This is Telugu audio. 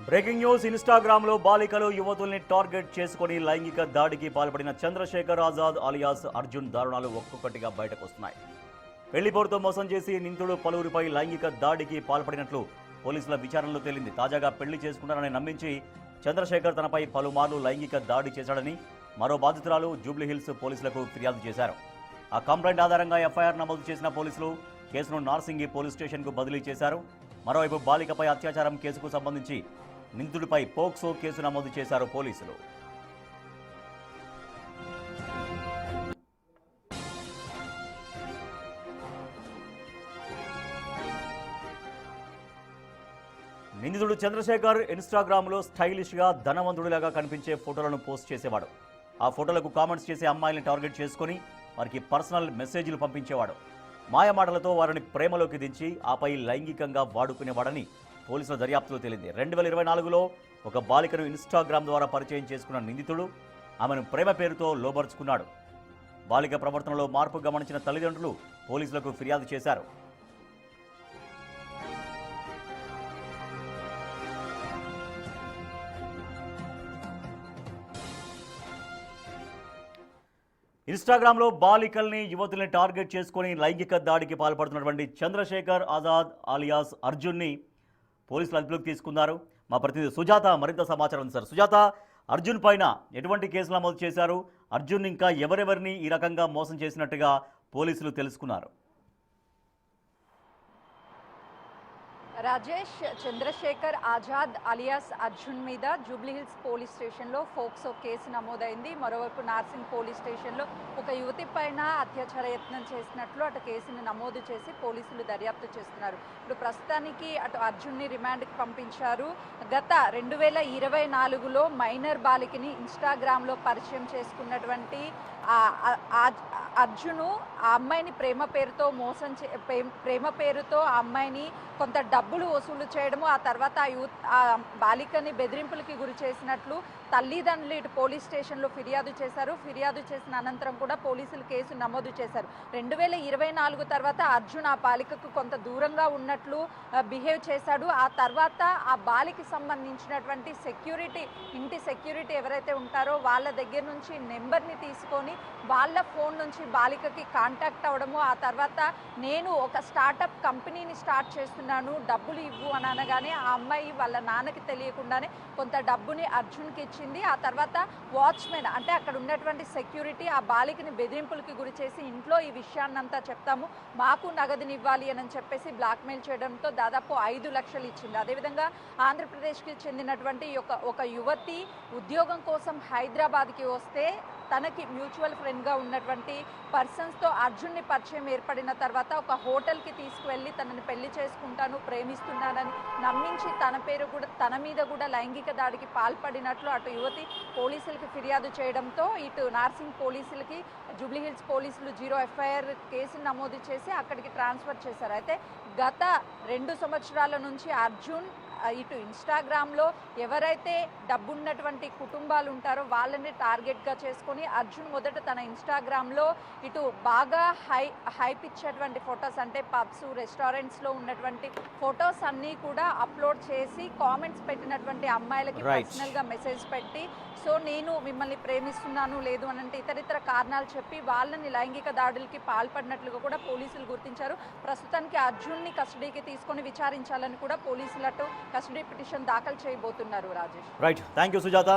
Breaking news. ఇన్స్టాగ్రామ్ లో బాలికలు యువతుల్ని టార్గెట్ చేసుకుని లైంగిక దాడికి పాల్పడిన చంద్రశేఖర్ ఆజాద్ అలియాస్ అర్జున్ దారుణాలు ఒక్కొక్కటిగా బయటకు వస్తున్నాయి. పెళ్లిపోరుతో మోసం చేసి నిందితుడు పలువురిపై లైంగిక దాడికి పాల్పడినట్లు పోలీసుల విచారణలో తేలింది. తాజాగా పెళ్లి చేసుకున్నారని నమ్మించి చంద్రశేఖర్ తనపై పలుమార్లు లైంగిక దాడి చేశాడని మరో బాధితురాలు జూబ్లీహిల్స్ పోలీసులకు ఫిర్యాదు చేశారు. ఆ కంప్లైంట్ ఆధారంగా ఎఫ్ఐఆర్ నమోదు చేసిన పోలీసులు కేసును నార్సింగి పోలీస్ స్టేషన్కు బదిలీ చేశారు. మరోవైపు బాలికపై అత్యాచారం కేసుకు సంబంధించి నిందితుడిపై పోక్సో కేసు నమోదు చేశారు పోలీసులు. నిందితుడు చంద్రశేఖర్ ఇన్స్టాగ్రామ్లో స్టైలిష్గా ధనవంతుడిలాగా కనిపించే ఫోటోలను పోస్ట్ చేసేవాడు. ఆ ఫోటోలకు కామెంట్స్ చేసే అమ్మాయిల్ని టార్గెట్ చేసుకుని వారికి పర్సనల్ మెసేజ్లు పంపించేవాడు. మాయమాటలతో వారిని ప్రేమలోకి దించి ఆపై లైంగికంగా వాడుకునేవాడని పోలీసుల దర్యాప్తులో తేలింది. 2024లో ఒక బాలికను ఇన్స్టాగ్రామ్ ద్వారా పరిచయం చేసుకున్న నిందితుడు ఆమెను ప్రేమ పేరుతో లోబర్చుకున్నాడు. బాలిక ప్రవర్తనలో మార్పు గమనించిన తల్లిదండ్రులు పోలీసులకు ఫిర్యాదు చేశారు. ఇన్స్టాగ్రామ్లో బాలికల్ని యువతుల్ని టార్గెట్ చేసుకుని లైంగిక దాడికి పాల్పడుతున్నటువంటి చంద్రశేఖర్ ఆజాద్ అలియాస్ అర్జున్ని పోలీసులు అదుపులోకి తీసుకున్నారు. మా ప్రతినిధి సుజాత మరింత సమాచారం సార్. సుజాత, అర్జున్ పైన ఎటువంటి కేసులు నమోదు చేశారు? అర్జున్ ఇంకా ఎవరెవరిని ఈ రకంగా మోసం చేసినట్టుగా పోలీసులు తెలుసుకున్నారు? రాజేష్, చంద్రశేఖర్ ఆజాద్ అలియాస్ అర్జున్ మీద జూబ్లీహిల్స్ పోలీస్ స్టేషన్లో ఫోక్సో కేసు నమోదైంది. మరోవైపు నార్సింగ్ పోలీస్ స్టేషన్లో ఒక యువతి పైన అత్యాచార యత్నం చేసినట్లు అటు కేసును నమోదు చేసి పోలీసులు దర్యాప్తు చేస్తున్నారు. ఇప్పుడు ప్రస్తుతానికి అటు అర్జున్ని రిమాండ్కి పంపించారు. గత 2024లో మైనర్ బాలికని ఇన్స్టాగ్రామ్లో పరిచయం చేసుకున్నటువంటి అర్జును ఆ అమ్మాయిని ప్రేమ పేరుతో ఆ అమ్మాయిని కొంత డబ్బులు వసూలు చేయడము, ఆ తర్వాత ఆ బాలికని బెదిరింపులకి గురి చేసినట్లు తల్లిదండ్రులు ఇటు పోలీస్ స్టేషన్లో ఫిర్యాదు చేశారు. ఫిర్యాదు చేసిన అనంతరం కూడా పోలీసులు కేసు నమోదు చేశారు. 2024 తర్వాత అర్జున్ ఆ బాలికకు కొంత దూరంగా ఉన్నట్లు బిహేవ్ చేశాడు. ఆ తర్వాత ఆ బాలికి సంబంధించినటువంటి ఇంటి సెక్యూరిటీ ఎవరైతే ఉంటారో వాళ్ళ దగ్గర నుంచి నెంబర్ని తీసుకొని వాళ్ళ ఫోన్ నుంచి బాలికకి కాంటాక్ట్ అవ్వడము, ఆ తర్వాత నేను ఒక స్టార్టప్ కంపెనీని స్టార్ట్ చేస్తున్నాను, డబ్బులు ఇవ్వు అని అనగానే ఆ అమ్మాయి వాళ్ళ నాన్నకి తెలియకుండానే కొంత డబ్బుని అర్జున్కి ఇచ్చింది. ఆ తర్వాత వాచ్మెన్ అంటే అక్కడ ఉన్నటువంటి సెక్యూరిటీ ఆ బాలికని బెదిరింపులకి గురి చేసి ఇంట్లో ఈ విషయాన్నంతా చెప్తాము, మాకు నగదునివ్వాలి అని చెప్పేసి బ్లాక్మెయిల్ చేయడంతో దాదాపు 5 లక్షలు ఇచ్చింది. అదేవిధంగా ఆంధ్రప్రదేశ్కి చెందినటువంటి ఒక యువతి ఉద్యోగం కోసం హైదరాబాద్కి వస్తే తనకి మ్యూచువల్ ఫ్రెండ్గా ఉన్నటువంటి పర్సన్స్తో అర్జున్ని పరిచయం ఏర్పడిన తర్వాత ఒక హోటల్కి తీసుకువెళ్ళి తనని పెళ్లి చేసుకుంటాను, ప్రేమిస్తున్నానని నమ్మించి తన మీద కూడా లైంగిక దాడికి పాల్పడినట్లు అటు యువతి పోలీసులకి ఫిర్యాదు చేయడంతో ఇటు నార్సింగ్ పోలీసులకి జూబ్లీహిల్స్ పోలీసులు 0 ఎఫ్ఐఆర్ కేసును నమోదు చేసి అక్కడికి ట్రాన్స్ఫర్ చేశారు. అయితే గత 2 సంవత్సరాల నుంచి అర్జున్ ఇటు ఇన్స్టాగ్రామ్లో ఎవరైతే డబ్బున్నటువంటి కుటుంబాలు ఉంటారో వాళ్ళని టార్గెట్గా చేసుకొని అర్జున్ మొదట తన ఇన్స్టాగ్రామ్లో ఇటు బాగా హైప్ ఇచ్చేటువంటి ఫొటోస్ అంటే పబ్స్, రెస్టారెంట్స్లో ఉన్నటువంటి ఫొటోస్ అన్నీ కూడా అప్లోడ్ చేసి కామెంట్స్ పెట్టినటువంటి అమ్మాయిలకి పర్సనల్గా మెసేజ్ పెట్టి సో నేను మిమ్మల్ని ప్రేమిస్తున్నాను లేదు అనంటే ఇతరితర కారణాలు చెప్పి వాళ్ళని లైంగిక దాడులకి పాల్పడినట్లుగా కూడా పోలీసులు గుర్తించారు. ప్రస్తుతానికి అర్జున్ని కస్టడీకి తీసుకొని విచారించాలని కూడా పోలీసులతో కస్టడీ పిటిషన్ దాఖలు చేయబోతున్నారు. Rajesh, right, thank you Sujatha.